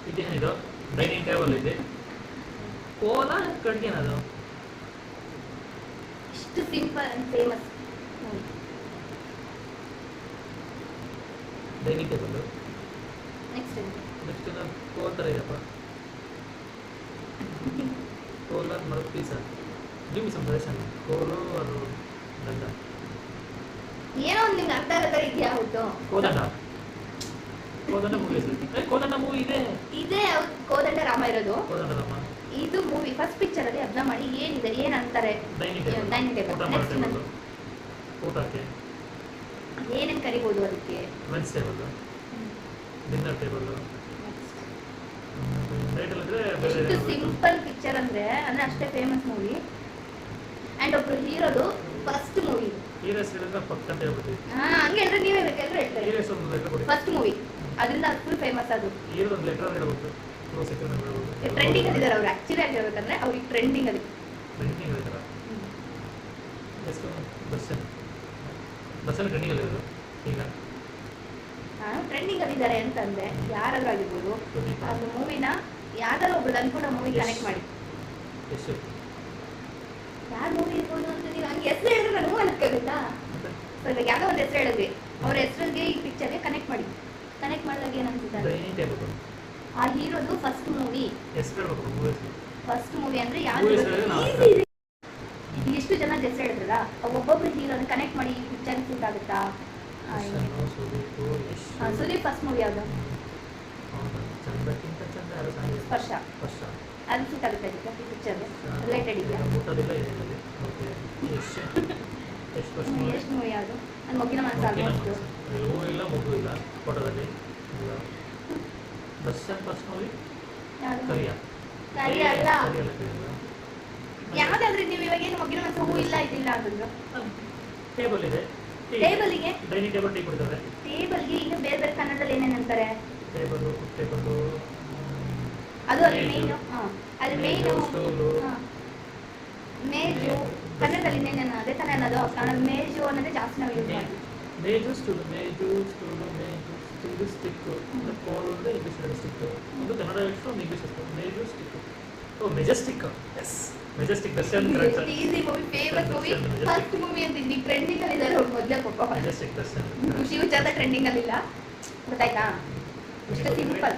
ಇದೇನಿದು dining table ಇದೆ. ಕೋಲ ಕಡ್ಗೆನದು ಇಷ್ಟು simple and famous dining table. Next next ಕೋಲ್ ಥರ ಇದೆಯಪ್ಪ. ಕೋಲ ಮರದ ಪೀಸ. Give some suggestion. ಕೋಲು ಅದು ದಂಡ. ಏನೋ ಒಂದು ನಿಮ್ಗೆ ಅರ್ಥ ಆಗೋ ಥರ ಇದೆಯಾ ಹೌದು? ಕೋದಂಡ. ಕೋದಂಡ ಮೂವಿ ಕೋದಂಡ ಮೂವಿ ಇದೆ. ಇದೇ ಕೋದಂಡ ರಾಮ ಇರೋದು. ಕೋದಂಡ ರಾಮ ಇದು ಮೂವಿ ಫಸ್ಟ್ ಪಿಕ್ಚರ್ ಅಲ್ಲಿ ಅಬ್ನ ಮಾಡಿ ಏನಿದೆ ಏನಂತಾರೆ ಡೈನಿಂಗ್ ಟೇಬಲ್. ನೆಕ್ಸ್ಟ್ ಊಟಕ್ಕೆ ಏನೇನು ಕರಿಬೋದು ಅದಕ್ಕೆ? Lunch table, dinner table. Title ಅಂದ್ರೆ ಎಷ್ಟು ಸಿಂಪಲ್ ಪಿಕ್ಚರ್ ಅಂದ್ರೆ ಅಷ್ಟೇ ಫೇಮಸ್ ಮೂವಿ. ಅಂಡ್ ಒಬ್ರು ಹೀರೋದು ಫಸ್ಟ್ ಮೂವಿ. ಹೀರೋಸ್ ಹೇಳಿದ್ರೆ ಪಕ್ಕ ಅಂತ ಹೇಳ್ಬಿಟ್ಟು. ಹಂಗೆ ಹೇಳಿದ್ರೆ ನೀವೇ ಬೇಕೆಲ್ಲರೂ ಹೇಳ್ತಾರೆ. ಹೀರೋಸ್ ಒಂದು ಲೆಟರ್ ಕೊಡಿ. ಫಸ್ಟ್ ಮೂವಿ ಅದರಿಂದ ಫುಲ್ ಫೇಮಸ್ ಅದು. ಹೀರೋ ಒಂದು ಲೆಟರ್ ಹೇಳ್ಬೇಕು. ಟ್ರೆಂಡಿಂಗ್ ಅಲ್ಲಿ ಇದ್ದಾರೆ ಅವ್ರು. ಆಕ್ಚುಲಿ ಆಗಿ ಹೇಳ್ಬೇಕಂದ್ರೆ ಅವ್ರಿಗೆ ಟ್ರೆಂಡಿಂಗ್ ಅಲ್ಲಿ ಇದ್ದಾರೆ. ಬಸ್ಸಲ್ಲಿ ಟ್ರೆಂಡಿಂಗ್ ಅಲ್ಲಿ ಈಗ ಟ್ರೆಂಡಿಂಗ್ ಅಲ್ಲಿ ಇದ್ದಾರೆ ಅಂತಂದ್ರೆ ಯಾರಾದ್ರೂ ಆಗಿರ್ಬೋದು. ಅದು ಮೂವಿನ ಯಾವ್ದಾದ್ರು ಒಬ್ರು ಅನ್ಕೊಂಡು ಮೂವಿ ಕನೆಕ್ಟ್ ಮಾಡಿ. ಯಾರು ಮೂವಿ ಇರ್ಬೋದು ಅಂತ ನೀವು ಹಂಗೆ ಹೆಸರು ಹೇಳಿದ್ರೆ ನನಗೂ ಅನ್ಕೋಗುತ್ತಾ? ಇವಾಗ ಯಾವ್ದೋ ಒಂದು ಹೆಸರು ಹೇಳಿದ್ವಿ, ಅವ್ರ ಹೆಸರಿಗೆ ಈ ಪಿಕ್ಚರ್ಗೆ ಕನೆಕ್ಟ್ ಮಾಡಿ. ಕನೆಕ್ಟ್ ಮಾಡಿದಾಗ ಏನಂತಿದ್ದಾರೆ? ಆ ಹೀರೋದು ಫಸ್ಟ್ ಮೂವಿ. ಫಸ್ಟ್ ಮೂವಿ ಅಂದ್ರೆ ಯಾವ್ದು? ಎಷ್ಟು ಜನ ಹೆಸರು ಹೇಳಿದ್ರಲ್ಲ ಒಬ್ಬೊಬ್ರು ಹೀರೋನ ಕನೆಕ್ಟ್ ಮಾಡಿ ಈ ಪಿಕ್ಚರ್ ಸೂಟ್ ಆಗುತ್ತಾ? ಸುದೀಪ್ ಫಸ್ಟ್ ಮೂವಿ ಯಾವುದು? ಸ್ಪರ್ಶ. ಅದು ಸೂಟ್ ಆಗುತ್ತೆ ಈ ಪಿಕ್ಚರ್ ರಿಲೇಟೆಡ್ ಇದೆಯಾ? ಎಷ್ಟು ಮೂವಿ ಯಾವುದು? ಅದು ಮೊಗ್ಗಿನ ಮನಸ್ಸು ಆಲ್ಮೋಸ್ಟ್ ಇಲ್ಲ ಮಗು ಇಲ್ಲ ಫೋಟೋದಲ್ಲಿ. ದರ್ಶನ್ ಫಸ್ಟ್ ಮೂವಿ ಕರಿಯ ಅಲ್ಲ ಯಾವ್ದಾದ್ರೆ ನೀವು ಇವಾಗ ಏನು ಮೊಗ್ಗಿನ ಮನಸ್ಸು ಹೂ ಇಲ್ಲ ಇದಿಲ್ಲ ಅಂತಂದ್ರು. ಟೇಬಲ್ ಇದೆ. ಟೇಬಲ್ಗೆ ಡೈನಿಂಗ್ ಟೇಬಲ್ ಟೀ ಕೊಡ್ತಾರೆ. ಟೇಬಲ್ಗೆ ಇನ್ನು ಬೇರೆ ಬೇರೆ ಕನ್ನಡದಲ್ಲಿ ಏನೇನು ಅಂತಾರೆ? ಟೇಬಲ್ ಅದು ಅಲ್ಲಿ ಮೇನು. ಅದು ಮೇನು ಮೇಜು ಕನ್ನಡದಲ್ಲಿ ಇನ್ನೇನೇನು ಅದೇ ತಾನೇ ಅನ್ನೋದು. ಕನ್ನಡ ಮೇಜು ಅನ್ನೋದೇ ಜಾಸ್ತಿ ನಾವು ಯೂಸ್ ಮಾಡ್ತೀವಿ. ಮೇಜು ಸ್ಟೂಲ್ ಸ್ಟಿಕ್. ಕೋಲ್ ಅಂದ್ರೆ ಇಂಗ್ಲೀಷ್ ಸ್ಟಿಕ್. ಒಂದು ಕನ್ನಡ ಇಟ್ಟು ಒಂದು ಇಂಗ್ಲೀಷ್ ಇತ್ತು. Majestic. Oh Majestic. Yes Majestic. Darshan correct. Easy movie, famous movie, first movie ಅಂತ ಇಲ್ಲಿ ಟ್ರೆಂಡಿಂಗ್ ಅಲ್ಲಿ ಇದ್ದಾರೆ ಅವ್ರು ಮೊದಲೇ ಪಾಪ. ಮೆಜೆಸ್ಟಿಕ್ ದರ್ಶನ್. ಖುಷಿ ವಿಚಾರ ಟ್ರೆಂಡಿಂಗ್ ಅಲ್ಲಿ ಇಲ್ಲ ಗೊತ್ತಾಯ್ತಾ? ಇಷ್ಟು ಸಿಂಪಲ್.